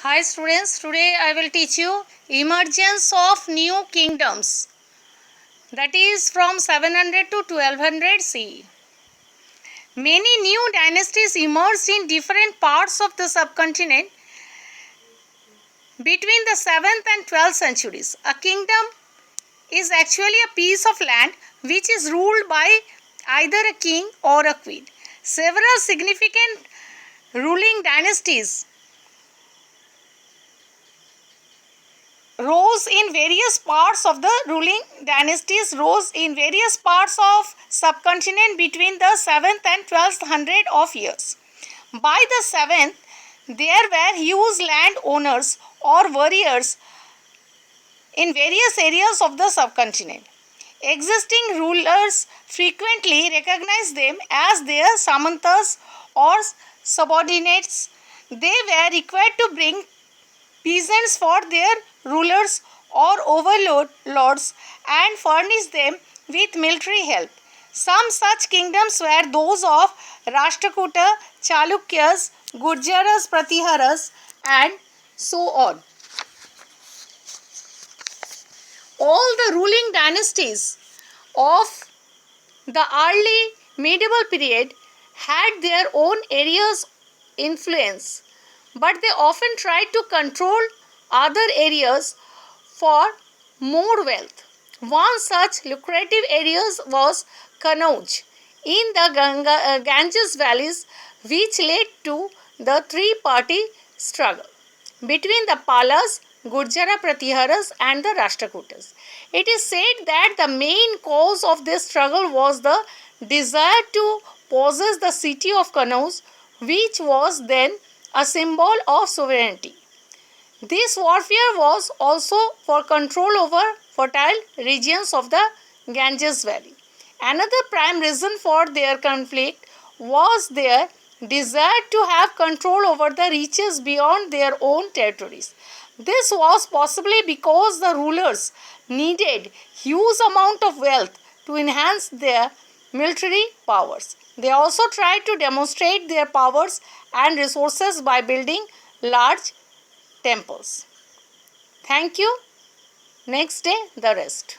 Hi students, today I will teach you emergence of new kingdoms, that is from 700 to 1200 CE. Many new dynasties emerged in different parts of the subcontinent between the 7th and 12th centuries. A kingdom is actually a piece of land which is ruled by either a king or a queen. Several significant ruling dynasties rose in various parts of subcontinent between the 7th and 12th hundred of years. By the 7th, there were huge land owners or warriors in various areas of the subcontinent. Existing rulers frequently recognized them as their samantas or subordinates. They were required to bring peasants for their rulers or overlords and furnish them with military help. Some such kingdoms were those of Rashtrakuta, Chalukyas, Gurjaras, Pratiharas, and so on. All the ruling dynasties of the early medieval period had their own areas of influence, but they often tried to control other areas for more wealth. One such lucrative area was Kannauj in the Ganges valleys, which led to the three-party struggle between the Palas, Gurjara Pratiharas and the Rashtrakutas. It is said that the main cause of this struggle was the desire to possess the city of Kannauj, which was then a symbol of sovereignty. This warfare was also for control over fertile regions of the Ganges Valley. Another prime reason for their conflict was their desire to have control over the reaches beyond their own territories. This was possibly because the rulers needed huge amount of wealth to enhance their military powers. They also tried to demonstrate their powers and resources by building large temples. Thank you. Next day, the rest.